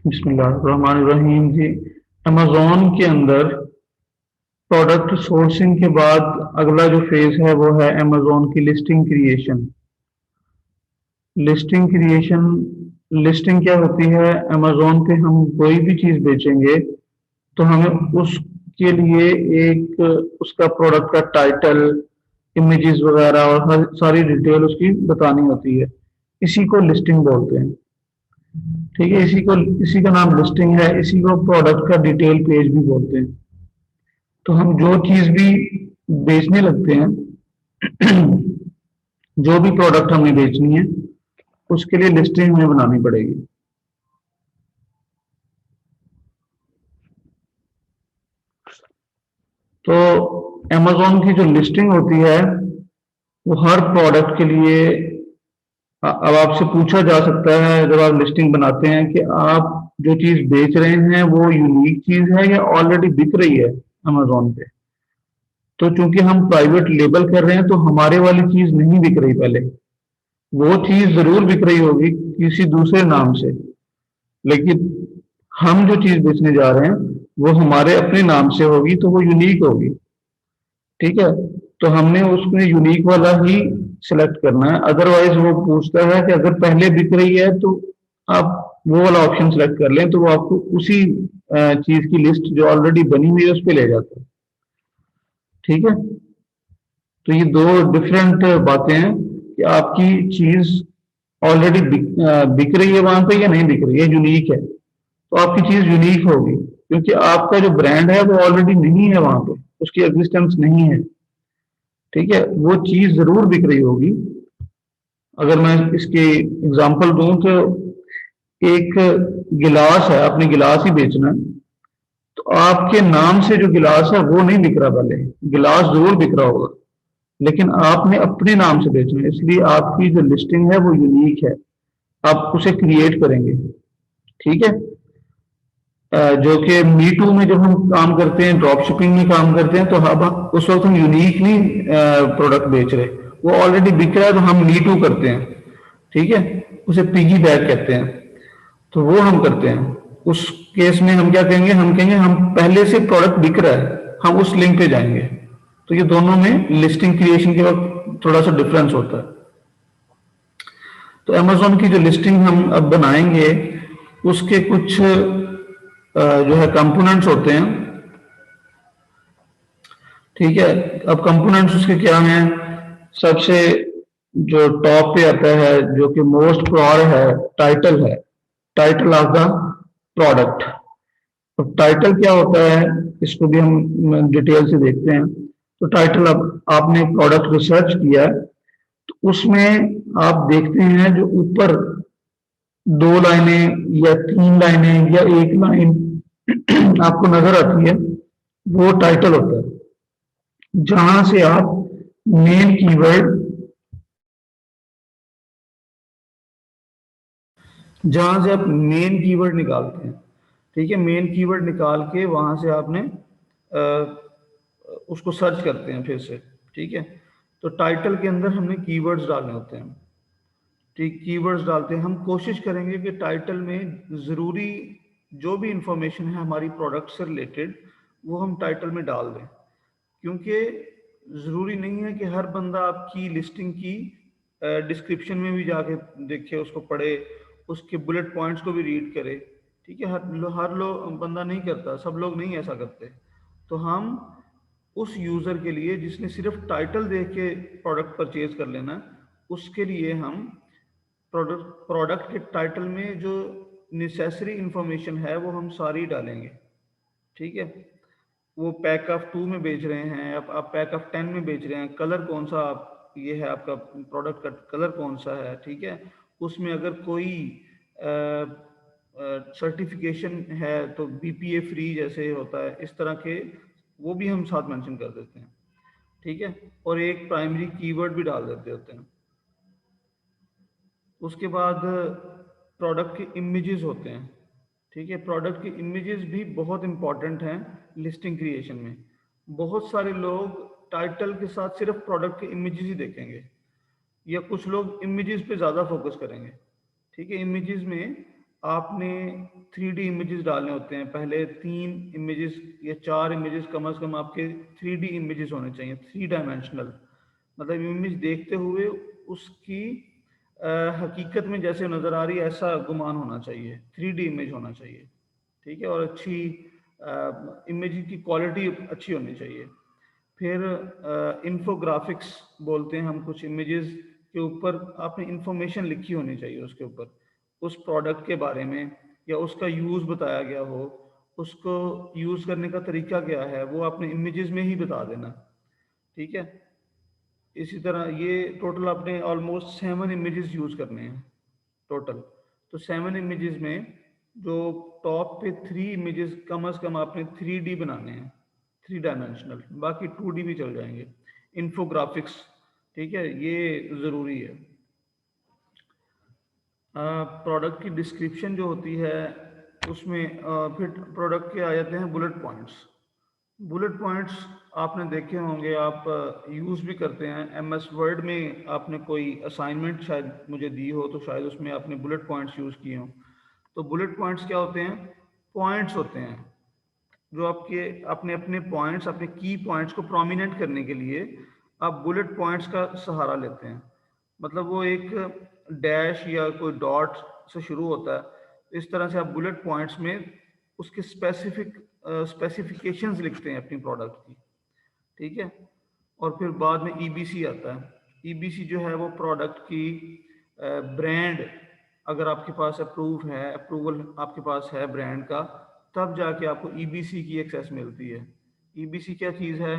बिस्मिल्लाहिर्रहमानिर्रहीम जी। अमेज़ॉन के अंदर प्रोडक्ट सोर्सिंग के बाद अगला जो फेज है वो है अमेज़ॉन की listing creation. Listing creation listing क्या होती है? अमेज़ॉन पे हम कोई भी चीज़ बेचेंगे तो हमें उसके लिए एक उसका प्रोडक्ट का टाइटल, इमेजेस वगैरह और हर सारी डिटेल उसकी बतानी होती है। इसी को लिस्टिंग बोलते हैं। ठीक है, इसी का नाम लिस्टिंग है। इसी को प्रोडक्ट का डिटेल पेज भी बोलते हैं। तो हम जो चीज भी बेचने लगते हैं, जो भी प्रोडक्ट हमें बेचनी है, उसके लिए लिस्टिंग हमें बनानी पड़ेगी। तो अमेज़ॉन की जो लिस्टिंग होती है वो हर प्रोडक्ट के लिए अब आपसे पूछा जा सकता है जब आप लिस्टिंग बनाते हैं कि आप जो चीज बेच रहे हैं वो यूनिक चीज है या ऑलरेडी बिक रही है अमेज़ॉन पे। तो चूंकि हम प्राइवेट लेबल कर रहे हैं तो हमारे वाली चीज नहीं बिक रही पहले। वो चीज जरूर बिक रही होगी किसी दूसरे नाम से, लेकिन हम जो चीज बेचने जा रहे हैं वो हमारे अपने नाम से होगी तो वो यूनिक होगी। ठीक है, तो हमने उसमें यूनिक वाला ही सिलेक्ट करना है। अदरवाइज वो पूछता है कि अगर पहले बिक रही है तो आप वो वाला ऑप्शन सिलेक्ट कर लें, तो वो आपको उसी चीज की लिस्ट जो ऑलरेडी बनी हुई है उस पर ले जाता है। ठीक है, तो ये दो डिफरेंट बातें हैं कि आपकी चीज ऑलरेडी बिक रही है वहां पे या नहीं बिक रही है, यूनिक है। तो आपकी चीज यूनिक होगी क्योंकि आपका जो ब्रांड है वो ऑलरेडी नहीं है वहां पे, उसकी एग्जिस्टेंस नहीं है। ठीक है, वो चीज जरूर बिक रही होगी। अगर मैं इसकी एग्जांपल दूं तो एक गिलास है, आपने गिलास ही बेचना है, तो आपके नाम से जो गिलास है वो नहीं बिक रहा। पहले गिलास जरूर बिक रहा होगा, लेकिन आपने अपने नाम से बेचना है, इसलिए आपकी जो लिस्टिंग है वो यूनिक है। आप उसे क्रिएट करेंगे। ठीक है, जो कि मी टू में जब हम काम करते हैं, ड्रॉप शिपिंग में काम करते हैं, तो हम उस वक्त हम यूनिक नहीं प्रोडक्ट बेच रहे, वो ऑलरेडी बिक रहा है तो हम मी टू करते हैं। ठीक है, उसे पिगी बैक कहते हैं। तो वो हम करते हैं। उस केस में हम क्या कहेंगे? हम कहेंगे हम पहले से प्रोडक्ट बिक रहा है, हम उस लिंक पे जाएंगे। तो ये दोनों में लिस्टिंग क्रिएशन के वक्त थोड़ा सा डिफरेंस होता है। तो अमेज़ॉन की जो लिस्टिंग हम अब बनाएंगे उसके कुछ जो है कंपोनेंट्स होते हैं। ठीक है, अब कंपोनेंट्स उसके क्या हैं? सबसे जो टॉप पे आता है, जो कि मोस्ट प्रायर है, टाइटल है। Title of the product. तो टाइटल क्या होता है, इसको भी हम डिटेल से देखते हैं। तो टाइटल, अब आपने प्रोडक्ट रिसर्च किया है तो उसमें आप देखते हैं जो ऊपर दो लाइनें या तीन लाइनें या एक लाइन आपको नजर आती है, वो टाइटल होता है। जहां से आप मेन कीवर्ड जहां से आप मेन कीवर्ड निकालते हैं। ठीक है, मेन कीवर्ड निकाल के वहां से आपने उसको सर्च करते हैं फिर से। ठीक है, तो टाइटल के अंदर हमने कीवर्ड्स डालने होते हैं। ठीक, कीवर्ड्स डालते हैं। हम कोशिश करेंगे कि टाइटल में ज़रूरी जो भी इंफॉर्मेशन है हमारी प्रोडक्ट से रिलेटेड वो हम टाइटल में डाल दें, क्योंकि ज़रूरी नहीं है कि हर बंदा आपकी लिस्टिंग की डिस्क्रिप्शन में भी जाके देखे, उसको पढ़े, उसके बुलेट पॉइंट्स को भी रीड करे। ठीक है, हर लोग बंदा नहीं करता, सब लोग नहीं ऐसा करते। तो हम उस यूज़र के लिए जिसने सिर्फ टाइटल देख के प्रोडक्ट परचेज कर लेना, उसके लिए हम प्रोडक्ट के टाइटल में जो नेसेसरी इंफॉर्मेशन है वो हम सारी डालेंगे। ठीक है, वो पैक ऑफ 2 में बेच रहे हैं, आप पैक ऑफ 10 में बेच रहे हैं, कलर कौन सा आप ये है, आपका प्रोडक्ट का कलर कौन सा है। ठीक है, उसमें अगर कोई सर्टिफिकेशन है तो बीपीए फ्री जैसे होता है, इस तरह के वो भी हम साथ मेंशन कर देते हैं। ठीक है, और एक प्राइमरी कीवर्ड भी डाल देते होते हैं। उसके बाद प्रोडक्ट के इमेजेस होते हैं। ठीक है, प्रोडक्ट के इमेजेस भी बहुत इंपॉर्टेंट हैं लिस्टिंग क्रिएशन में। बहुत सारे लोग टाइटल के साथ सिर्फ प्रोडक्ट के इमेजेस ही देखेंगे, या कुछ लोग इमेजेस पे ज़्यादा फोकस करेंगे। ठीक है, इमेजेस में आपने 3D इमेजेस डालने होते हैं, पहले 3 इमेजेस या 4 इमेजेस कम से कम आपके 3D इमेजेस होने चाहिए, 3 डायमेंशनल। मतलब इमेज देखते हुए उसकी हकीकत में जैसे नज़र आ रही है ऐसा गुमान होना चाहिए, 3D इमेज होना चाहिए। ठीक है, और अच्छी इमेज की क्वालिटी अच्छी होनी चाहिए। फिर इन्फोग्राफिक्स बोलते हैं हम, कुछ इमेजेस के ऊपर आपने इंफॉर्मेशन लिखी होनी चाहिए उसके ऊपर, उस प्रोडक्ट के बारे में, या उसका यूज़ बताया गया हो, उसको यूज़ करने का तरीका क्या है, वो आपने इमेजेस में ही बता देना। ठीक है, इसी तरह ये टोटल आपने ऑलमोस्ट 7 इमेजेस यूज़ करने हैं टोटल। तो 7 इमेजेस में जो टॉप पे 3 इमेजेस कम से कम आपने 3D बनाने हैं, 3 डायमेंशनल, बाकी 2D भी चल जाएंगे। इन्फोग्राफिक्स, ठीक है, ये ज़रूरी है। प्रोडक्ट की डिस्क्रिप्शन जो होती है उसमें फिर प्रोडक्ट के आ जाते हैं बुलेट पॉइंट्स। बुलेट पॉइंट्स आपने देखे होंगे, आप यूज़ भी करते हैं। MS वर्ड में आपने कोई असाइनमेंट शायद मुझे दी हो, तो शायद उसमें आपने बुलेट पॉइंट्स यूज़ किए हों। तो बुलेट पॉइंट्स क्या होते हैं? पॉइंट्स होते हैं जो आपके अपने अपने पॉइंट्स, अपने की पॉइंट्स को प्रोमिनेंट करने के लिए आप बुलेट पॉइंट्स का सहारा लेते हैं। मतलब वो एक डैश या कोई डॉट से शुरू होता है, इस तरह से आप बुलेट पॉइंट्स में उसके स्पेसिफिकेशंस लिखते हैं अपनी प्रोडक्ट की। ठीक है, और फिर बाद में EBC आता है। EBC जो है वो प्रोडक्ट की ब्रांड, अगर आपके पास अप्रूवल आपके पास है ब्रांड का, तब जाके आपको EBC की एक्सेस मिलती है। EBC क्या चीज़ है?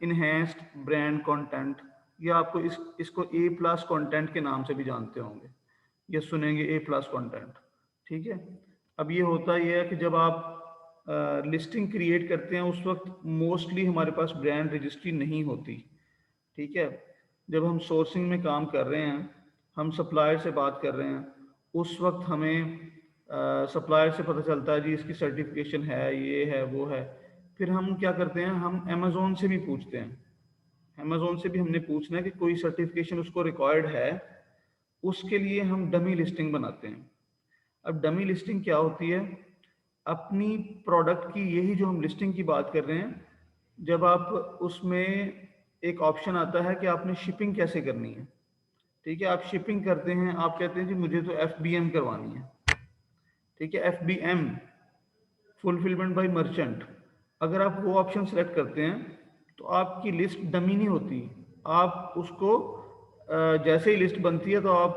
इन्हेंस्ड ब्रांड कंटेंट, या आपको इसको A+ कंटेंट के नाम से भी जानते होंगे, या सुनेंगे A+ कंटेंट। ठीक है, अब ये होता ही है कि जब आप लिस्टिंग क्रिएट करते हैं उस वक्त मोस्टली हमारे पास ब्रांड रजिस्ट्री नहीं होती। ठीक है, जब हम सोर्सिंग में काम कर रहे हैं, हम सप्लायर से बात कर रहे हैं, उस वक्त हमें सप्लायर से पता चलता है जी इसकी सर्टिफिकेशन है, ये है, वो है। फिर हम क्या करते हैं, हम अमेज़ोन से भी पूछते हैं। अमेज़ोन से भी हमने पूछना है कि कोई सर्टिफिकेशन उसको रिक्वायर्ड है, उसके लिए हम डमी लिस्टिंग बनाते हैं। अब डमी लिस्टिंग क्या होती है? अपनी प्रोडक्ट की, यही जो हम लिस्टिंग की बात कर रहे हैं, जब आप उसमें एक ऑप्शन आता है कि आपने शिपिंग कैसे करनी है। ठीक है, आप शिपिंग करते हैं, आप कहते हैं जी मुझे तो FBM करवानी है। ठीक है, FBM, फुलफिलमेंट बाय मर्चेंट। अगर आप वो ऑप्शन सेलेक्ट करते हैं तो आपकी लिस्ट डमी नहीं होती। आप उसको जैसे ही लिस्ट बनती है तो आप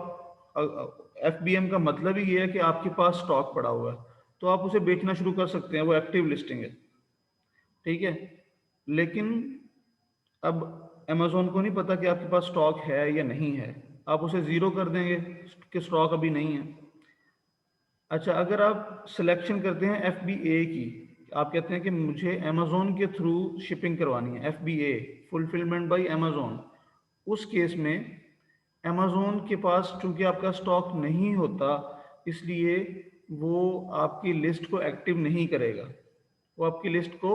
FBM का मतलब ही ये है कि आपके पास स्टॉक पड़ा हुआ है, तो आप उसे बेचना शुरू कर सकते हैं, वो एक्टिव लिस्टिंग है। ठीक है, लेकिन अब अमेज़ोन को नहीं पता कि आपके पास स्टॉक है या नहीं है, आप उसे ज़ीरो कर देंगे कि स्टॉक अभी नहीं है। अच्छा, अगर आप सिलेक्शन करते हैं FBA की, आप कहते हैं कि मुझे अमेज़ोन के थ्रू शिपिंग करवानी है, FBA, फुलफिलमेंट बाय अमेज़ोन, उस केस में अमेज़ोन के पास चूंकि आपका स्टॉक नहीं होता, इसलिए वो आपकी लिस्ट को एक्टिव नहीं करेगा, वो आपकी लिस्ट को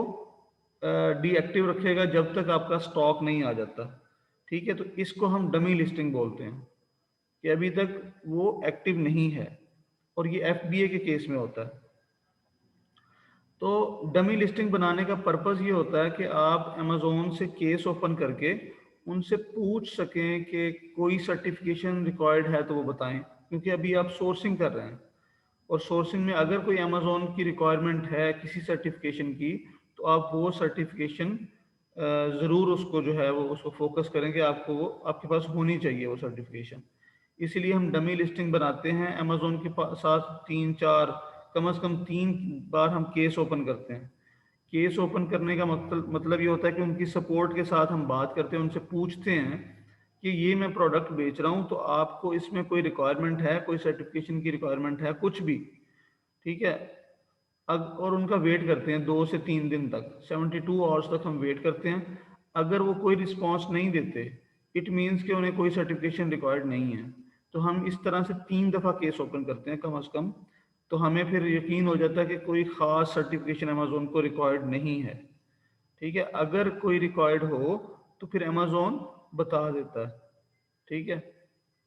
डीएक्टिव रखेगा जब तक आपका स्टॉक नहीं आ जाता। ठीक है, तो इसको हम डमी लिस्टिंग बोलते हैं कि अभी तक वो एक्टिव नहीं है, और ये FBA के केस में होता है। तो डमी लिस्टिंग बनाने का पर्पस ये होता है कि आप अमेज़ोन से केस ओपन करके उनसे पूछ सकें कि कोई सर्टिफिकेशन रिक्वायर्ड है तो वो बताएं, क्योंकि अभी आप सोर्सिंग कर रहे हैं, और सोर्सिंग में अगर कोई अमेज़ोन की रिक्वायरमेंट है किसी सर्टिफिकेशन की, तो आप वो सर्टिफिकेशन ज़रूर उसको जो है वो उसको फोकस करें कि आपको वो आपके पास होनी चाहिए वो सर्टिफिकेशन। इसीलिए हम डमी लिस्टिंग बनाते हैं अमेज़ोन के साथ, 3-4, कम से कम 3 बार हम केस ओपन करते हैं। केस ओपन करने का मतलब ये होता है कि उनकी सपोर्ट के साथ हम बात करते हैं, उनसे पूछते हैं कि ये मैं प्रोडक्ट बेच रहा हूँ, तो आपको इसमें कोई रिक्वायरमेंट है, कोई सर्टिफिकेशन की रिक्वायरमेंट है, कुछ भी। ठीक है, और उनका वेट करते हैं 2 से 3 दिन तक, 72 आवर्स तक हम वेट करते हैं। अगर वो कोई रिस्पॉन्स नहीं देते, इट मीन्स कि उन्हें कोई सर्टिफिकेशन रिक्वायर्ड नहीं है। तो हम इस तरह से 3 दफ़ा केस ओपन करते हैं कम से कम, तो हमें फिर यकीन हो जाता है कि कोई ख़ास सर्टिफिकेशन अमेज़ोन को रिक्वायर्ड नहीं है। ठीक है, अगर कोई रिक्वायर्ड हो तो फिर अमेज़ोन बता देता है। ठीक है,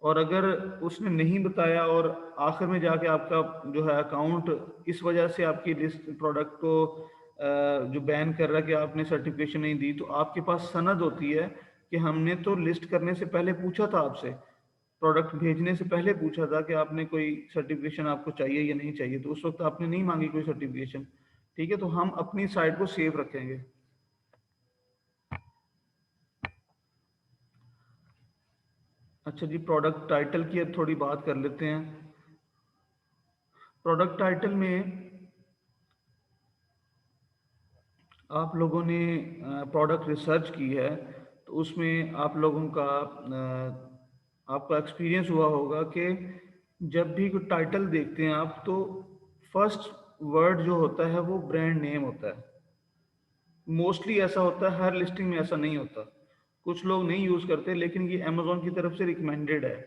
और अगर उसने नहीं बताया और आखिर में जाके आपका जो है अकाउंट इस वजह से आपकी लिस्ट प्रोडक्ट को जो बैन कर रहा है कि आपने सर्टिफिकेशन नहीं दी, तो आपके पास सनद होती है कि हमने तो लिस्ट करने से पहले पूछा था आपसे, प्रोडक्ट भेजने से पहले पूछा था कि आपने कोई सर्टिफिकेशन आपको चाहिए या नहीं चाहिए, तो उस वक्त आपने नहीं मांगी कोई सर्टिफिकेशन। ठीक है, तो हम अपनी साइट को सेव रखेंगे। अच्छा जी, प्रोडक्ट टाइटल की अब थोड़ी बात कर लेते हैं। प्रोडक्ट टाइटल में आप लोगों ने प्रोडक्ट रिसर्च की है, तो उसमें आप लोगों का आपका एक्सपीरियंस हुआ होगा कि जब भी कोई टाइटल देखते हैं आप, तो फर्स्ट वर्ड जो होता है वो ब्रांड नेम होता है। मोस्टली ऐसा होता है, हर लिस्टिंग में ऐसा नहीं होता, कुछ लोग नहीं यूज़ करते, लेकिन ये अमेजोन की तरफ से रिकमेंडेड है।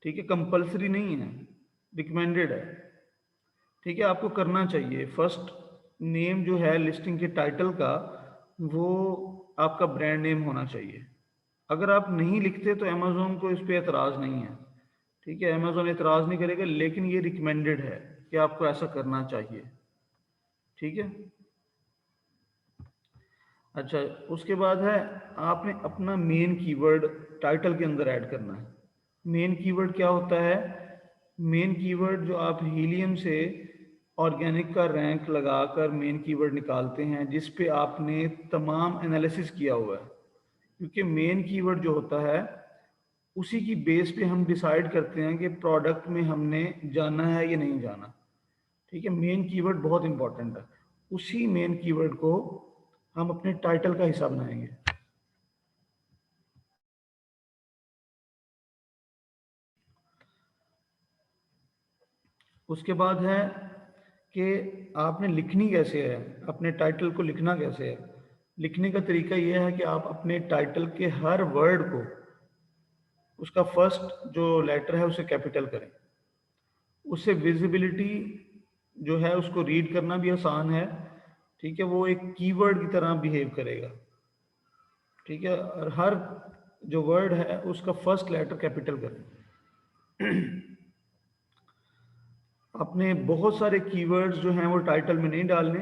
ठीक है, कंपलसरी नहीं है, रिकमेंडेड है। ठीक है, आपको करना चाहिए फर्स्ट नेम जो है लिस्टिंग के टाइटल का, वो आपका ब्रांड नेम होना चाहिए। अगर आप नहीं लिखते तो अमेजोन को इस पे एतराज़ नहीं है। ठीक है, अमेजोन एतराज़ नहीं करेगा, लेकिन ये रिकमेंडेड है कि आपको ऐसा करना चाहिए। ठीक है। अच्छा, उसके बाद है, आपने अपना मेन कीवर्ड टाइटल के अंदर ऐड करना है। मेन कीवर्ड क्या होता है? मेन कीवर्ड जो आप हीलियम से ऑर्गेनिक का रैंक लगाकर मेन कीवर्ड निकालते हैं, जिस पे आपने तमाम एनालिसिस किया हुआ है। क्योंकि मेन कीवर्ड जो होता है, उसी की बेस पे हम डिसाइड करते हैं कि प्रोडक्ट में हमने जाना है या नहीं जाना। ठीक है, मेन कीवर्ड बहुत इंपॉर्टेंट है। उसी मेन कीवर्ड को हम अपने टाइटल का हिस्सा बनाएंगे। उसके बाद है कि आपने लिखनी कैसे है, अपने टाइटल को लिखना कैसे है। लिखने का तरीका यह है कि आप अपने टाइटल के हर वर्ड को, उसका फर्स्ट जो लेटर है उसे कैपिटल करें। उससे विजिबिलिटी जो है उसको रीड करना भी आसान है। ठीक है, वो एक कीवर्ड की तरह बिहेव करेगा। ठीक है, और हर जो वर्ड है उसका फर्स्ट लेटर कैपिटल करें। अपने बहुत सारे कीवर्ड्स जो हैं वो टाइटल में नहीं डालने,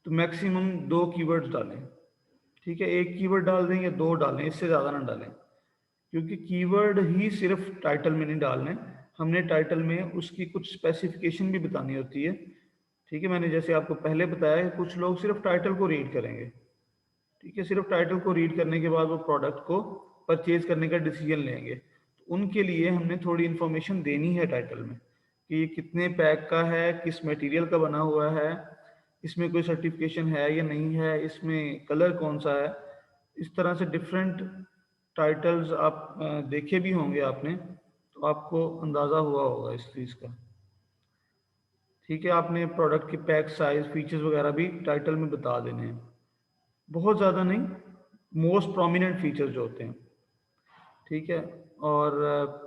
तो मैक्सिमम 2 कीवर्ड्स डालें। ठीक है, 1 कीवर्ड डाल दें या 2 डालें, इससे ज़्यादा ना डालें, क्योंकि कीवर्ड ही सिर्फ टाइटल में नहीं डालने, हमने टाइटल में उसकी कुछ स्पेसिफिकेशन भी बतानी होती है। ठीक है, मैंने जैसे आपको पहले बताया कि कुछ लोग सिर्फ टाइटल को रीड करेंगे। ठीक है, सिर्फ टाइटल को रीड करने के बाद वो प्रोडक्ट को परचेज करने का डिसीजन लेंगे, तो उनके लिए हमने थोड़ी इन्फॉर्मेशन देनी है टाइटल में कि ये कितने पैक का है, किस मटेरियल का बना हुआ है, इसमें कोई सर्टिफिकेशन है या नहीं है, इसमें कलर कौन सा है। इस तरह से डिफरेंट टाइटल्स आप देखे भी होंगे आपने, तो आपको अंदाज़ा हुआ होगा इस चीज़ का। ठीक है, आपने प्रोडक्ट की पैक साइज फीचर्स वगैरह भी टाइटल में बता देने हैं, बहुत ज़्यादा नहीं, मोस्ट प्रोमिनेंट फीचर्स जो होते हैं। ठीक है, और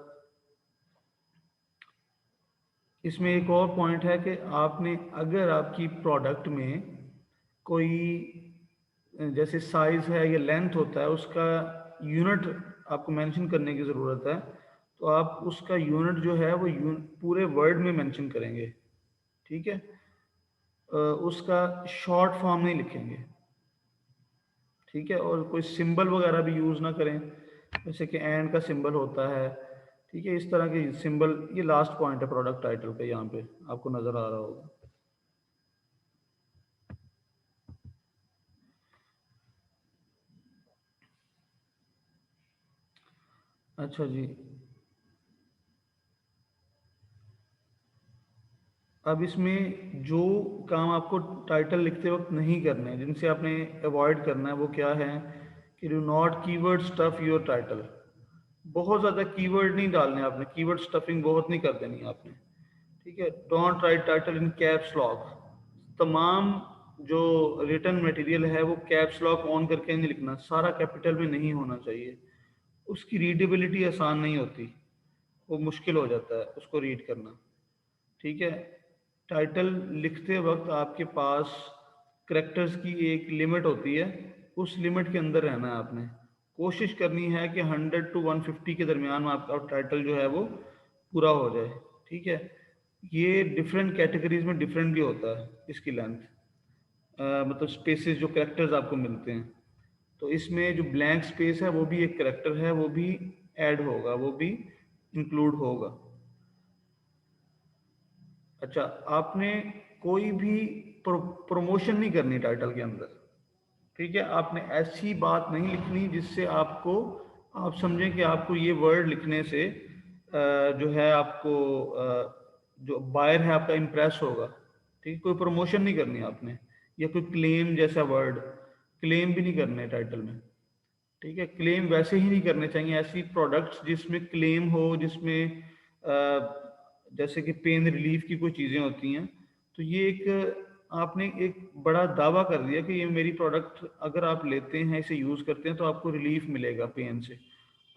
इसमें एक और पॉइंट है कि आपने, अगर आपकी प्रोडक्ट में कोई जैसे साइज है या लेंथ होता है, उसका यूनिट आपको मेंशन करने की ज़रूरत है, तो आप उसका यूनिट जो है वो पूरे वर्ड में मेंशन करेंगे। ठीक है, उसका शॉर्ट फॉर्म नहीं लिखेंगे। ठीक है, और कोई सिंबल वगैरह भी यूज़ ना करें, जैसे कि एंड का सिंबल होता है। ठीक है, इस तरह के सिंबल, ये लास्ट पॉइंट है प्रोडक्ट टाइटल पे, यहाँ पे आपको नज़र आ रहा होगा। अच्छा जी, अब इसमें जो काम आपको टाइटल लिखते वक्त नहीं करने, जिनसे आपने अवॉइड करना है, वो क्या है कि do not keyword stuff your title. बहुत ज़्यादा कीवर्ड नहीं डालने आपने, कीवर्ड स्टफिंग बहुत नहीं कर देनी आपने। ठीक है, don't write title in caps lock. तमाम जो रिटर्न मटेरियल है वो कैप्स लॉक ऑन करके नहीं लिखना, सारा कैपिटल में नहीं होना चाहिए, उसकी रीडेबिलिटी आसान नहीं होती, वो मुश्किल हो जाता है उसको रीड करना। ठीक है, टाइटल लिखते वक्त आपके पास करेक्टर्स की एक लिमिट होती है, उस लिमिट के अंदर रहना है आपने। कोशिश करनी है कि 100 to 150 के दरमियान आपका टाइटल जो है वो पूरा हो जाए। ठीक है, ये डिफरेंट कैटेगरीज में डिफरेंट भी होता है इसकी लेंथ, मतलब स्पेसेस जो कैरेक्टर्स आपको मिलते हैं। तो इसमें जो ब्लैंक स्पेस है वो भी एक कैरेक्टर है, वो भी ऐड होगा, वो भी इंक्लूड होगा। अच्छा, आपने कोई भी प्रमोशन नहीं करनी टाइटल के अंदर। ठीक है, आपने ऐसी बात नहीं लिखनी जिससे आपको, आप समझें कि आपको ये वर्ड लिखने से जो है आपको जो बायर है आपका इम्प्रेस होगा। ठीक है, कोई प्रमोशन नहीं करनी आपने, या कोई क्लेम जैसा वर्ड, क्लेम भी नहीं करने टाइटल में। ठीक है, क्लेम वैसे ही नहीं करने चाहिए, ऐसी प्रोडक्ट्स जिसमें क्लेम हो, जिसमें जैसे कि पेन रिलीफ की कोई चीज़ें होती हैं, तो ये एक आपने एक बड़ा दावा कर दिया कि ये मेरी प्रोडक्ट अगर आप लेते हैं, इसे यूज़ करते हैं तो आपको रिलीफ मिलेगा पेन से।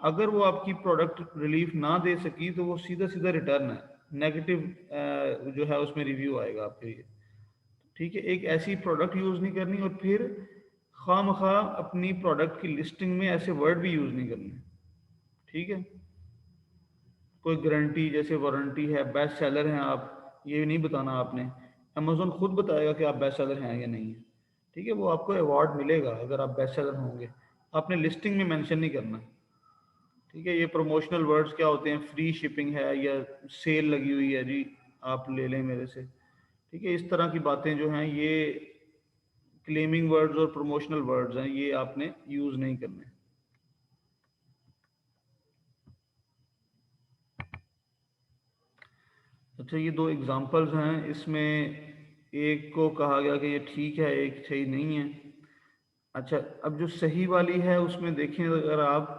अगर वो आपकी प्रोडक्ट रिलीफ ना दे सकी तो वो सीधा सीधा रिटर्न है, नेगेटिव जो है उसमें रिव्यू आएगा आपके लिए। ठीक है, एक ऐसी प्रोडक्ट यूज़ नहीं करनी, और फिर खामखा अपनी प्रोडक्ट की लिस्टिंग में ऐसे वर्ड भी यूज़ नहीं करने। ठीक है, कोई गारंटी जैसे वारंटी है, बेस्ट सेलर हैं आप, ये नहीं बताना आपने। अमेजोन खुद बताएगा कि आप बेस्ट सेलर हैं या नहीं है। ठीक है, वो आपको अवार्ड मिलेगा अगर आप बेस्ट सेलर होंगे, आपने लिस्टिंग में मेंशन नहीं करना। ठीक है, ये प्रमोशनल वर्ड्स क्या होते हैं, फ्री शिपिंग है या सेल लगी हुई है जी, आप ले लें मेरे से। ठीक है, इस तरह की बातें जो हैं ये क्लेमिंग वर्ड्स और प्रमोशनल वर्ड्स हैं, ये आपने यूज़ नहीं करने। अच्छा, ये दो एग्जांपल्स हैं, इसमें एक को कहा गया कि ये ठीक है, एक सही नहीं है। अच्छा, अब जो सही वाली है उसमें देखें अगर आप,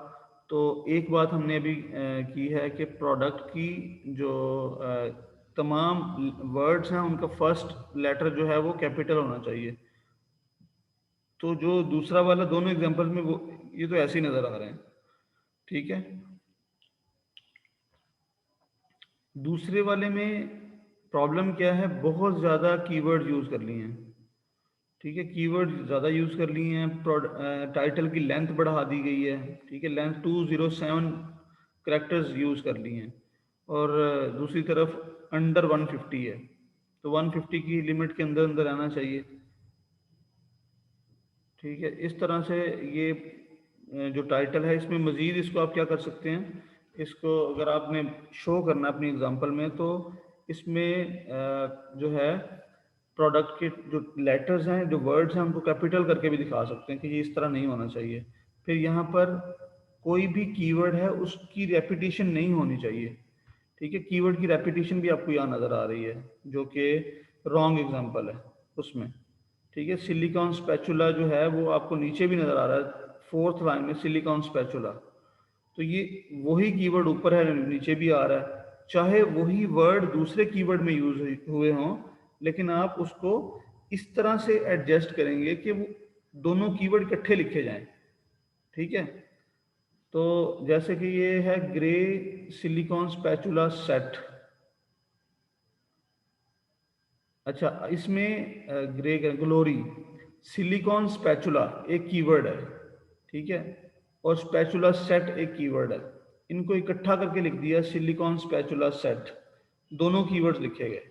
तो एक बात हमने अभी की है कि प्रोडक्ट की जो तमाम वर्ड्स हैं उनका फर्स्ट लेटर जो है वो कैपिटल होना चाहिए। तो जो दूसरा वाला दोनों एग्जांपल्स में वो, ये तो ऐसे ही नज़र आ रहे हैं। ठीक है, दूसरे वाले में प्रॉब्लम क्या है, बहुत ज़्यादा कीवर्ड यूज़ कर लिए हैं। ठीक है, कीवर्ड ज़्यादा यूज़ कर लिए हैं, टाइटल की लेंथ बढ़ा दी गई है। ठीक है, लेंथ 207 करेक्टर्स यूज़ कर लिए हैं, और दूसरी तरफ अंडर 150 है, तो 150 की लिमिट के अंदर अंदर आना चाहिए। ठीक है, इस तरह से ये जो टाइटल है इसमें मज़ीद इसको आप क्या कर सकते हैं, इसको अगर आपने शो करना है अपनी एग्जांपल में, तो इसमें जो है प्रोडक्ट के जो लेटर्स हैं, जो वर्ड्स हैं, उनको कैपिटल करके भी दिखा सकते हैं कि ये इस तरह नहीं होना चाहिए। फिर यहाँ पर कोई भी कीवर्ड है उसकी रेपिटेशन नहीं होनी चाहिए। ठीक है, कीवर्ड की रेपिटेशन भी आपको यहाँ नज़र आ रही है, जो कि रॉन्ग एग्जांपल है उसमें। ठीक है, सिलिकॉन स्पैचुला जो है वो आपको नीचे भी नज़र आ रहा है, फोर्थ लाइन में सिलिकॉन स्पैचुला, तो ये वही कीवर्ड ऊपर है, नीचे भी आ रहा है। चाहे वही वर्ड दूसरे कीवर्ड में यूज हुए हों, लेकिन आप उसको इस तरह से एडजस्ट करेंगे कि वो दोनों कीवर्ड इकट्ठे लिखे जाएं। ठीक है, तो जैसे कि ये है ग्रे सिलिकॉन स्पैचुला सेट। अच्छा, इसमें ग्रे ग्लोरी, सिलिकॉन स्पैचुला एक कीवर्ड है। ठीक है, और स्पैचुला सेट एक कीवर्ड है, इनको इकट्ठा करके लिख दिया सिलिकॉन स्पैचुला सेट, दोनों कीवर्ड्स लिखे गए।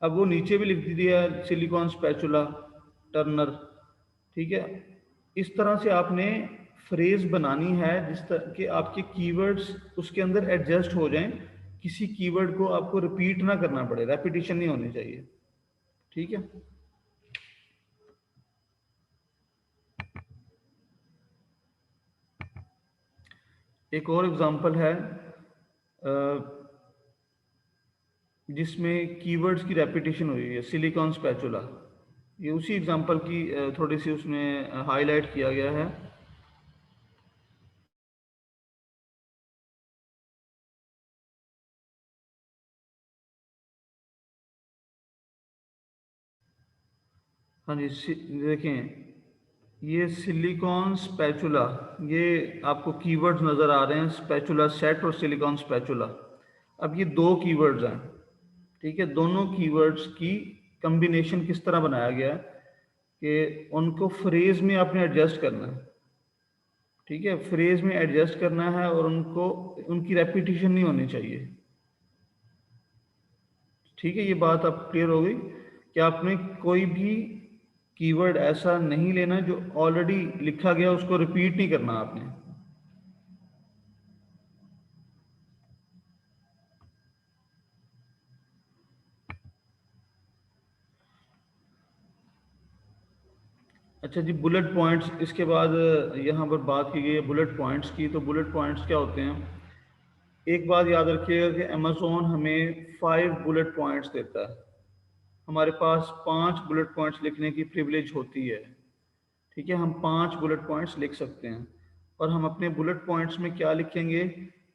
अब वो नीचे भी लिख दिया सिलिकॉन स्पैचुला टर्नर। ठीक है, इस तरह से आपने फ्रेज बनानी है जिस तरह के आपके कीवर्ड्स उसके अंदर एडजस्ट हो जाएं, किसी कीवर्ड को आपको रिपीट ना करना पड़े, रेपिटेशन नहीं होनी चाहिए। ठीक है, एक और एग्जांपल है जिसमें कीवर्ड्स की रेपिटेशन हुई है, सिलिकॉन स्पैचुला। ये उसी एग्जांपल की थोड़ी सी उसमें हाईलाइट किया गया है। हाँ जी, देखें, ये सिलिकॉन स्पैचुला, ये आपको कीवर्ड्स नज़र आ रहे हैं, स्पैचुला सेट और सिलिकॉन स्पैचुला। अब ये दो कीवर्ड्स हैं। ठीक है, दोनों कीवर्ड्स की कम्बिनेशन किस तरह बनाया गया है कि उनको फ्रेज में आपने एडजस्ट करना है। ठीक है, फ्रेज में एडजस्ट करना है और उनको उनकी रेपिटेशन नहीं होनी चाहिए। ठीक है, ये बात अब क्लियर हो गई कि आपने कोई भी कीवर्ड ऐसा नहीं लेना जो ऑलरेडी लिखा गया, उसको रिपीट नहीं करना आपने। अच्छा जी, बुलेट पॉइंट्स, इसके बाद यहाँ पर बात की गई है बुलेट पॉइंट्स की। तो बुलेट पॉइंट्स क्या होते हैं? एक बात याद रखिएगा कि अमेज़ॉन हमें 5 बुलेट पॉइंट्स देता है। हमारे पास 5 बुलेट पॉइंट्स लिखने की प्रिविलेज होती है। ठीक है, हम 5 बुलेट पॉइंट्स लिख सकते हैं। और हम अपने बुलेट पॉइंट्स में क्या लिखेंगे?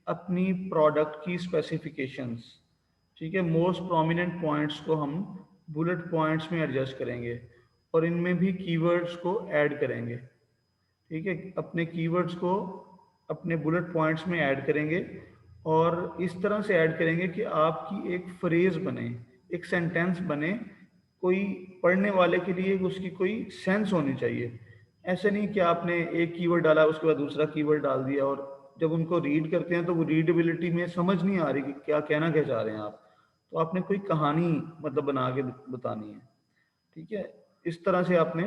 अपनी प्रोडक्ट की स्पेसिफिकेशंस। ठीक है, मोस्ट प्रोमिनेंट पॉइंट्स को हम बुलेट पॉइंट्स में एडजस्ट करेंगे और इनमें भी कीवर्ड्स को ऐड करेंगे। ठीक है, अपने कीवर्ड्स को अपने बुलेट पॉइंट्स में ऐड करेंगे और इस तरह से ऐड करेंगे कि आपकी एक फ्रेज बने, एक सेंटेंस बने, कोई पढ़ने वाले के लिए उसकी कोई सेंस होनी चाहिए। ऐसे नहीं कि आपने एक कीवर्ड डाला उसके बाद दूसरा कीवर्ड डाल दिया और जब उनको रीड करते हैं तो वो रीडेबिलिटी में समझ नहीं आ रही कि क्या कहना क्या चाह रहे हैं आप। तो आपने कोई कहानी मतलब बना के बतानी है। ठीक है, इस तरह से आपने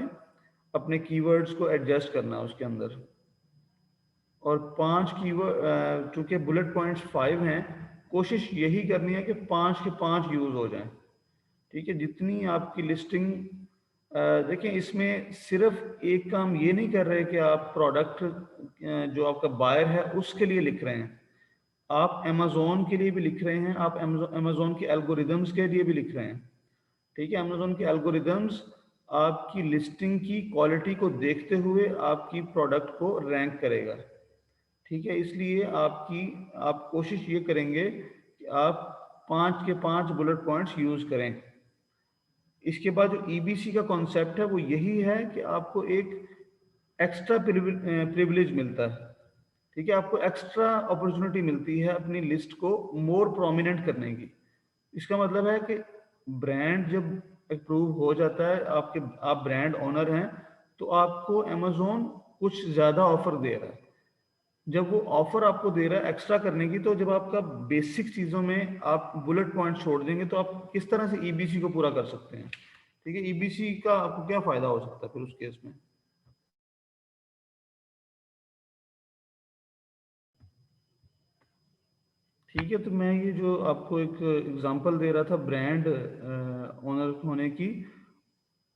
अपने कीवर्ड्स को एडजस्ट करना है उसके अंदर। और 5 कीवर्ड, चूंकि बुलेट पॉइंट्स 5 हैं, कोशिश यही करनी है कि 5 के 5 यूज हो जाएं। ठीक है, जितनी आपकी लिस्टिंग, देखिए इसमें सिर्फ एक काम ये नहीं कर रहे कि आप प्रोडक्ट जो आपका बायर है उसके लिए लिख रहे हैं, आप अमेज़ॉन के लिए भी लिख रहे हैं, आप अमेज़ॉन के एल्गोरिदम्स के लिए भी लिख रहे हैं। ठीक है, अमेज़ॉन के एल्गोरिदम्स आपकी लिस्टिंग की क्वालिटी को देखते हुए आपकी प्रोडक्ट को रैंक करेगा। ठीक है, इसलिए आप कोशिश ये करेंगे कि आप 5 के 5 बुलेट पॉइंट्स यूज करें। इसके बाद जो ईबीसी का कॉन्सेप्ट है वो यही है कि आपको एक एक्स्ट्रा प्रिविलेज मिलता है। ठीक है, आपको एक्स्ट्रा अपॉर्चुनिटी मिलती है अपनी लिस्ट को मोर प्रोमिनेंट करने की। इसका मतलब है कि ब्रांड जब अप्रूव हो जाता है, आप ब्रांड ओनर हैं, तो आपको अमेज़ॉन कुछ ज़्यादा ऑफर दे रहा है। जब वो ऑफर आपको दे रहा है एक्स्ट्रा करने की, तो जब आपका बेसिक चीज़ों में आप बुलेट पॉइंट छोड़ देंगे तो आप किस तरह से ईबीसी को पूरा कर सकते हैं? ठीक है, ईबीसी का आपको क्या फ़ायदा हो सकता है फिर उस केस में? ठीक है, तो मैं ये जो आपको एक एग्जांपल दे रहा था ब्रांड ओनर होने की,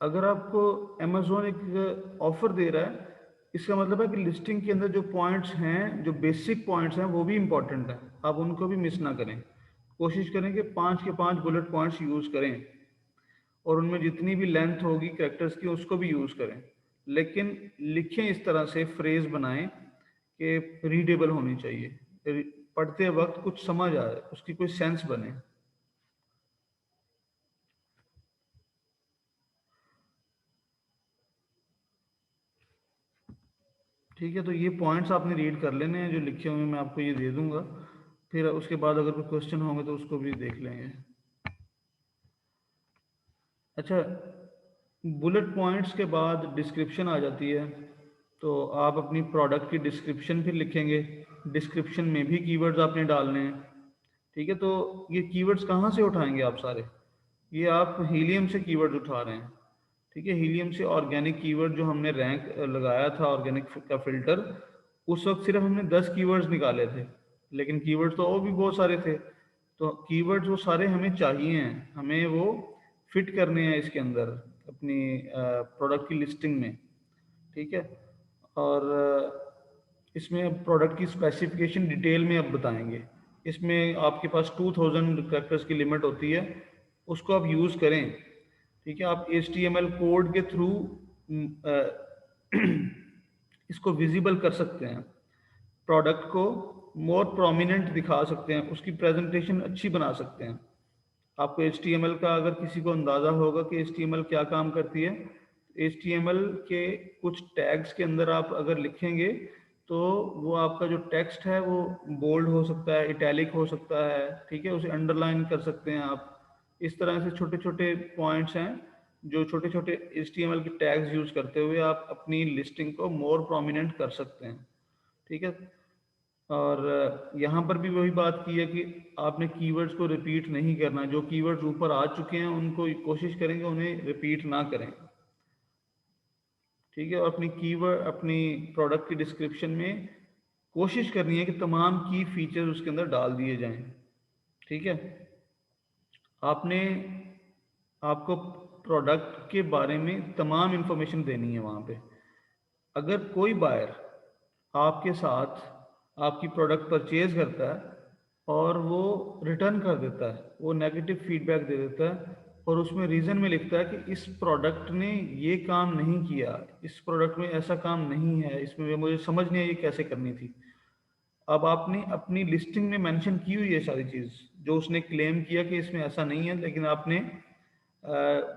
अगर आपको अमेज़ॉन एक ऑफर दे रहा है, इसका मतलब है कि लिस्टिंग के अंदर जो पॉइंट्स हैं, जो बेसिक पॉइंट्स हैं, वो भी इंपॉर्टेंट हैं, आप उनको भी मिस ना करें। कोशिश करें कि 5 के 5 बुलेट पॉइंट्स यूज़ करें और उनमें जितनी भी लेंथ होगी कैरेक्टर्स की उसको भी यूज़ करें, लेकिन लिखें इस तरह से, फ्रेज बनाएं कि रीडेबल होनी चाहिए, पढ़ते वक्त कुछ समझ आए, उसकी कोई सेंस बने। ठीक है, तो ये पॉइंट्स आपने रीड कर लेने हैं जो लिखे हुए हैं, मैं आपको ये दे दूंगा, फिर उसके बाद अगर कोई क्वेश्चन होंगे तो उसको भी देख लेंगे। अच्छा, बुलेट पॉइंट्स के बाद डिस्क्रिप्शन आ जाती है। तो आप अपनी प्रोडक्ट की डिस्क्रिप्शन फिर लिखेंगे। डिस्क्रिप्शन में भी कीवर्ड्स आपने डालने हैं। ठीक है, तो ये कीवर्ड्स कहाँ से उठाएंगे आप सारे? ये आप हीलियम से कीवर्ड्स उठा रहे हैं। ठीक है, हीलियम से ऑर्गेनिक कीवर्ड जो हमने रैंक लगाया था ऑर्गेनिक का फिल्टर, उस वक्त सिर्फ हमने 10 कीवर्ड्स निकाले थे, लेकिन कीवर्ड्स तो और भी बहुत सारे थे। तो कीवर्ड्स वो सारे हमें चाहिए हैं, हमें वो फिट करने हैं इसके अंदर अपनी प्रोडक्ट की लिस्टिंग में। ठीक है, और इसमें प्रोडक्ट की स्पेसिफिकेशन डिटेल में अब बताएंगे। इसमें आपके पास 2000 कैरेक्टर्स की लिमिट होती है, उसको आप यूज़ करें। ठीक है, आप HTML कोड के थ्रू इसको विजिबल कर सकते हैं, प्रोडक्ट को मोर प्रोमिनेंट दिखा सकते हैं, उसकी प्रेजेंटेशन अच्छी बना सकते हैं। आपको HTML का अगर किसी को अंदाज़ा होगा कि HTML क्या काम करती है, HTML के कुछ टैग्स के अंदर आप अगर लिखेंगे तो वो आपका जो टेक्स्ट है वो बोल्ड हो सकता है, इटैलिक हो सकता है। ठीक है, उसे अंडरलाइन कर सकते हैं आप। इस तरह से छोटे छोटे पॉइंट्स हैं जो छोटे छोटे HTML के टैग्स यूज करते हुए आप अपनी लिस्टिंग को मोर प्रोमिनेंट कर सकते हैं। ठीक है। और यहाँ पर भी वही बात की है कि आपने कीवर्ड्स को रिपीट नहीं करना, जो कीवर्ड्स ऊपर आ चुके हैं उनको कोशिश करेंगे उन्हें रिपीट ना करें, ठीक है। और अपनी कीवर्ड, अपनी प्रोडक्ट की डिस्क्रिप्शन में कोशिश करनी है कि तमाम की फीचर्स उसके अंदर डाल दिए जाएं, ठीक है। आपने आपको प्रोडक्ट के बारे में तमाम इंफॉर्मेशन देनी है वहाँ पे। अगर कोई बायर आपके साथ आपकी प्रोडक्ट परचेज करता है और वो रिटर्न कर देता है, वो नेगेटिव फीडबैक दे देता है और उसमें रीज़न में लिखता है कि इस प्रोडक्ट ने ये काम नहीं किया, इस प्रोडक्ट में ऐसा काम नहीं है, इसमें मुझे समझ नहीं आई ये कैसे करनी थी। अब आपने अपनी लिस्टिंग में मेंशन की हुई है सारी चीज़, जो उसने क्लेम किया कि इसमें ऐसा नहीं है, लेकिन आपने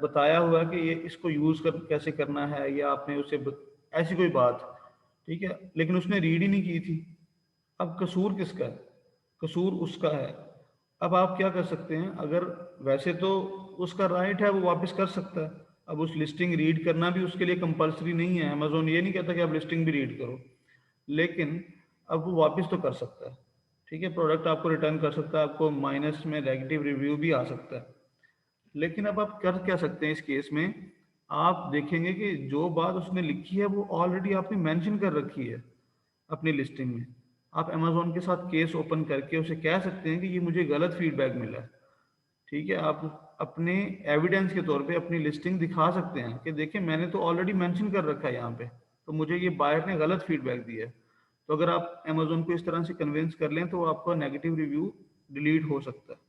बताया हुआ कि ये इसको यूज़ कर कैसे करना है, या आपने उसे ऐसी कोई बात, ठीक है, लेकिन उसने रीड ही नहीं की थी। अब कसूर किसका है? कसूर उसका है। अब आप क्या कर सकते हैं, अगर वैसे तो उसका राइट है, वो वापस कर सकता है। अब उस लिस्टिंग रीड करना भी उसके लिए कंपलसरी नहीं है, अमेजोन ये नहीं कहता कि आप लिस्टिंग भी रीड करो, लेकिन अब वो वापस तो कर सकता है, ठीक है। प्रोडक्ट आपको रिटर्न कर सकता है, आपको माइनस में नेगेटिव रिव्यू भी आ सकता है। लेकिन अब आप कर क्या सकते हैं इस केस में, आप देखेंगे कि जो बात उसने लिखी है वो ऑलरेडी आपने मेंशन कर रखी है अपनी लिस्टिंग में। आप अमेजोन के साथ केस ओपन करके उसे कह सकते हैं कि ये मुझे गलत फीडबैक मिला है, ठीक है। आप अपने एविडेंस के तौर पे अपनी लिस्टिंग दिखा सकते हैं कि देखिए मैंने तो ऑलरेडी मेंशन कर रखा है यहाँ पे, तो मुझे ये बायर ने गलत फीडबैक दिया है। तो अगर आप अमेजोन को इस तरह से कन्विंस कर लें तो आपका नेगेटिव रिव्यू डिलीट हो सकता है,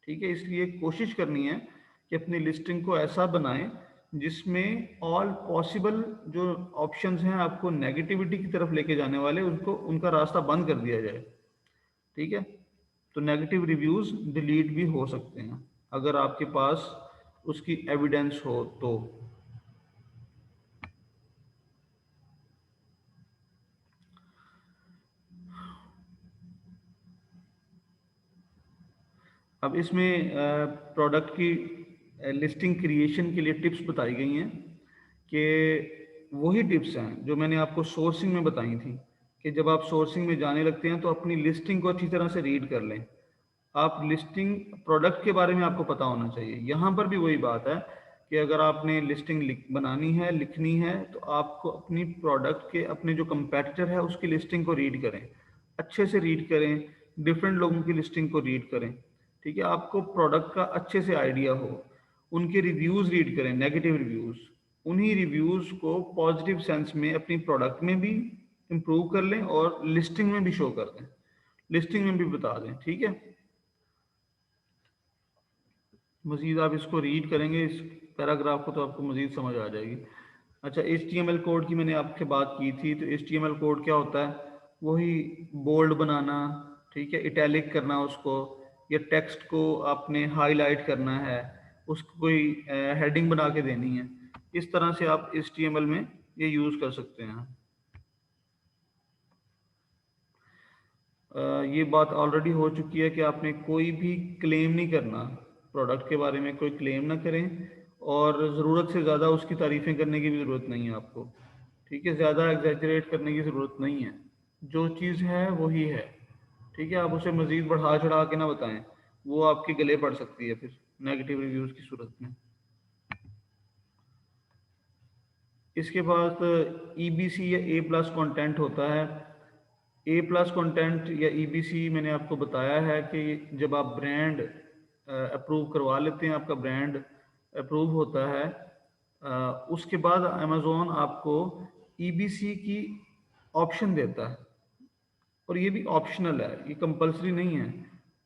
ठीक है। इसलिए कोशिश करनी है कि अपनी लिस्टिंग को ऐसा बनाएं जिसमें ऑल पॉसिबल जो ऑप्शंस हैं आपको नेगेटिविटी की तरफ लेके जाने वाले, उनको उनका रास्ता बंद कर दिया जाए, ठीक है। तो नेगेटिव रिव्यूज डिलीट भी हो सकते हैं अगर आपके पास उसकी एविडेंस हो तो। अब इसमें प्रोडक्ट की लिस्टिंग क्रिएशन के लिए टिप्स बताई गई हैं कि वही टिप्स हैं जो मैंने आपको सोर्सिंग में बताई थी, कि जब आप सोर्सिंग में जाने लगते हैं तो अपनी लिस्टिंग को अच्छी तरह से रीड कर लें। आप लिस्टिंग प्रोडक्ट के बारे में आपको पता होना चाहिए। यहाँ पर भी वही बात है कि अगर आपने लिस्टिंग बनानी है, लिखनी है, तो आपको अपनी प्रोडक्ट के अपने जो कंपेटिटर है उसकी लिस्टिंग को रीड करें, अच्छे से रीड करें, डिफरेंट लोगों की लिस्टिंग को रीड करें, ठीक है। आपको प्रोडक्ट का अच्छे से आइडिया हो, उनके रिव्यूज़ रीड करें, नेगेटिव रिव्यूज़, उन्हीं रिव्यूज़ को पॉजिटिव सेंस में अपनी प्रोडक्ट में भी इम्प्रूव कर लें और लिस्टिंग में भी शो कर दें, लिस्टिंग में भी बता दें, ठीक है। मज़ीद आप इसको रीड करेंगे इस पैराग्राफ को तो आपको मज़ीद समझ आ जाएगी। अच्छा, HTML कोड की मैंने आपसे बात की थी, तो HTML कोड क्या होता है? वही बोल्ड बनाना, ठीक है, इटैलिक करना उसको, या टेक्स्ट को आपने हाईलाइट करना है, उसको कोई हेडिंग बना के देनी है, इस तरह से आप HTML में ये यूज़ कर सकते हैं। ये बात ऑलरेडी हो चुकी है कि आपने कोई भी क्लेम नहीं करना, प्रोडक्ट के बारे में कोई क्लेम ना करें, और ज़रूरत से ज़्यादा उसकी तारीफ़ें करने की भी ज़रूरत नहीं है आपको, ठीक है। ज़्यादा एग्जैजरेट करने की ज़रूरत नहीं है, जो चीज़ है वही है, ठीक है। आप उसे मज़ीद बढ़ा चढ़ा के ना बताएं, वो आपके गले पड़ सकती है फिर नेगेटिव रिव्यूज़ की सूरत में। इसके बाद EBC या A+ कंटेंट होता है। A+ कंटेंट या EBC मैंने आपको बताया है कि जब आप ब्रांड अप्रूव करवा लेते हैं, आपका ब्रांड अप्रूव होता है, उसके बाद अमेज़ोन आपको EBC की ऑप्शन देता है, और ये भी ऑप्शनल है, ये कंपलसरी नहीं है।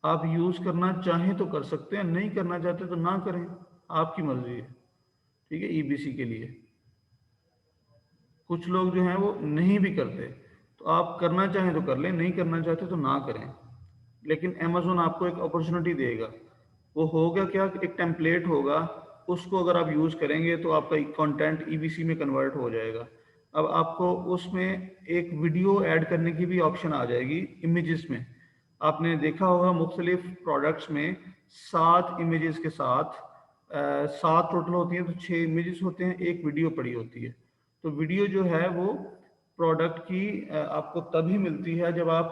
आप यूज़ करना चाहें तो कर सकते हैं, नहीं करना चाहते तो ना करें, आपकी मर्जी है, ठीक है। EBC के लिए कुछ लोग जो हैं वो नहीं भी करते, तो आप करना चाहें तो कर लें, नहीं करना चाहते तो ना करें। लेकिन अमेज़ोन आपको एक अपॉर्चुनिटी देगा, वो होगा क्या, एक टेम्पलेट होगा, उसको अगर आप यूज़ करेंगे तो आपका कंटेंट EBC में कन्वर्ट हो जाएगा। अब आपको उसमें एक वीडियो ऐड करने की भी ऑप्शन आ जाएगी इमेजेस में। आपने देखा होगा मुख्तलिफ प्रोडक्ट्स में 7 इमेजेस के साथ 7 टोटल होती हैं, तो 6 इमेजेस होते हैं, एक वीडियो पड़ी होती है। तो वीडियो जो है वो प्रोडक्ट की आपको तभी मिलती है जब आप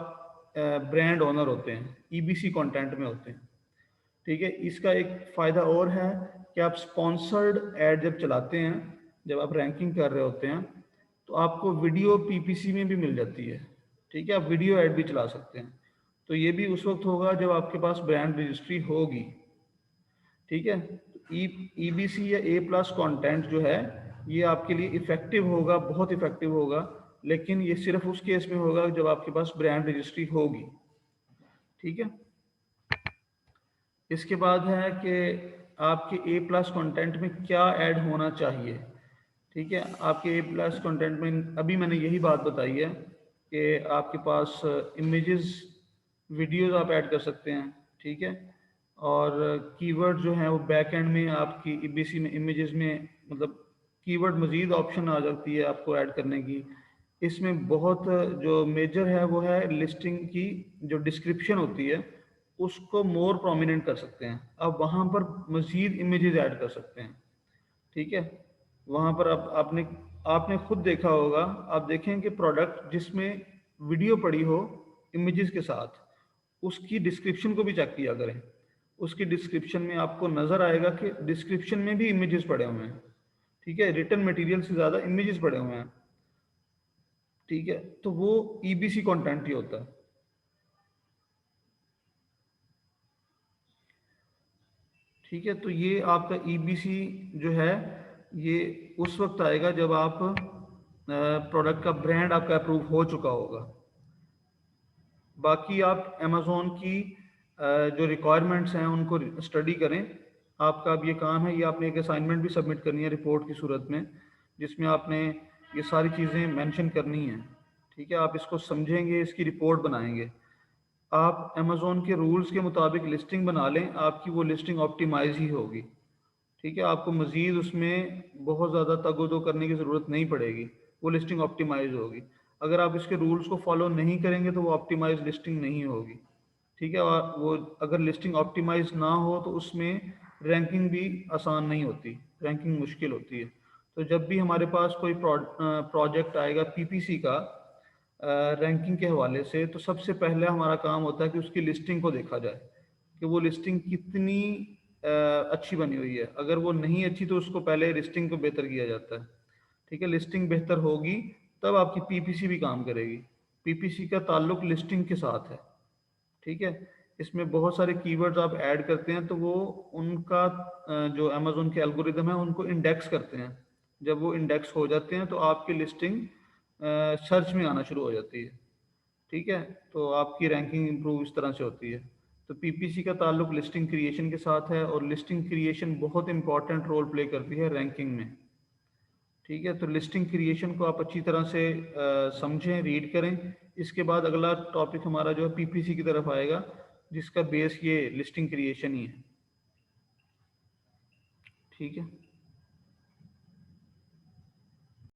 ब्रांड ओनर होते हैं, ईबीसी कंटेंट में होते हैं। ठीक है, इसका एक फ़ायदा और है कि आप स्पॉन्सर्ड ऐड जब चलाते हैं, जब आप रैंकिंग कर रहे होते हैं, तो आपको वीडियो पीपीसी में भी मिल जाती है। ठीक है, आप वीडियो ऐड भी चला सकते हैं। तो ये भी उस वक्त होगा जब आपके पास ब्रांड रजिस्ट्री होगी। ठीक है, ईबीसी या ए प्लस कॉन्टेंट जो है ये आपके लिए इफेक्टिव होगा, बहुत इफेक्टिव होगा, लेकिन ये सिर्फ उस केस में होगा जब आपके पास ब्रांड रजिस्ट्री होगी। ठीक है, इसके बाद है कि आपके ए प्लस कंटेंट में क्या ऐड होना चाहिए। ठीक है, आपके ए प्लस कंटेंट में अभी मैंने यही बात बताई है कि आपके पास इमेजेस, वीडियोस आप ऐड कर सकते हैं। ठीक है, और कीवर्ड जो है वो बैक एंड में आपकी ईबीसी में इमेजेस में, मतलब कीवर्ड मज़ीद ऑप्शन आ जाती है आपको ऐड करने की। इसमें बहुत जो मेजर है वो है लिस्टिंग की जो डिस्क्रिप्शन होती है उसको मोर प्रोमिनेंट कर सकते हैं। आप वहाँ पर मज़ीद इमेजेस ऐड कर सकते हैं। ठीक है, वहाँ पर आपने आपने खुद देखा होगा, आप देखें कि प्रोडक्ट जिसमें वीडियो पड़ी हो इमेजेस के साथ, उसकी डिस्क्रिप्शन को भी चेक किया करें। उसकी डिस्क्रिप्शन में आपको नज़र आएगा कि डिस्क्रिप्शन में भी इमेजेस पड़े हुए हैं। ठीक है, रिटन मटेरियल से ज़्यादा इमेजेस पड़े हुए हैं। ठीक है, तो वो ईबीसी कंटेंट ही होता है। ठीक है, तो ये आपका ईबीसी जो है ये उस वक्त आएगा जब आप प्रोडक्ट का ब्रांड आपका अप्रूव हो चुका होगा। बाकी आप अमेज़ोन की जो रिक्वायरमेंट्स हैं उनको स्टडी करें। आपका अब ये काम है, ये आपने एक असाइनमेंट भी सबमिट करनी है रिपोर्ट की सूरत में, जिसमें आपने ये सारी चीज़ें मेंशन करनी हैं। ठीक है, आप इसको समझेंगे, इसकी रिपोर्ट बनाएंगे। आप अमेज़ोन के रूल्स के मुताबिक लिस्टिंग बना लें, आपकी वो लिस्टिंग ऑप्टिमाइज ही होगी। ठीक है, आपको मज़ीद उसमें बहुत ज़्यादा तगोदो करने की ज़रूरत नहीं पड़ेगी, वो लिस्टिंग ऑप्टिमाइज होगी। अगर आप इसके रूल्स को फॉलो नहीं करेंगे तो वो ऑप्टिमाइज लिस्टिंग नहीं होगी। ठीक है, और वो अगर लिस्टिंग ऑप्टिमाइज ना हो तो उसमें रैंकिंग भी आसान नहीं होती, रैंकिंग मुश्किल होती है। तो जब भी हमारे पास कोई प्रोजेक्ट आएगा पीपीसी का रैंकिंग के हवाले से, तो सबसे पहले हमारा काम होता है कि उसकी लिस्टिंग को देखा जाए कि वो लिस्टिंग कितनी अच्छी बनी हुई है। अगर वो नहीं अच्छी तो उसको पहले लिस्टिंग को बेहतर किया जाता है। ठीक है, लिस्टिंग बेहतर होगी तब आपकी पीपीसी भी काम करेगी। पीपीसी का ताल्लुक लिस्टिंग के साथ है। ठीक है, इसमें बहुत सारे कीवर्ड्स आप ऐड करते हैं तो वो उनका जो अमेज़न के एल्गोरिदम है उनको इंडेक्स करते हैं। जब वो इंडेक्स हो जाते हैं तो आपकी लिस्टिंग सर्च में आना शुरू हो जाती है। ठीक है, तो आपकी रैंकिंग इंप्रूव इस तरह से होती है। तो पीपीसी का ताल्लुक लिस्टिंग क्रिएशन के साथ है और लिस्टिंग क्रिएशन बहुत इंपॉर्टेंट रोल प्ले करती है रैंकिंग में। ठीक है, तो लिस्टिंग क्रिएशन को आप अच्छी तरह से समझें, रीड करें। इसके बाद अगला टॉपिक हमारा जो है पीपीसी की तरफ आएगा, जिसका बेस ये लिस्टिंग क्रिएशन ही है। ठीक है।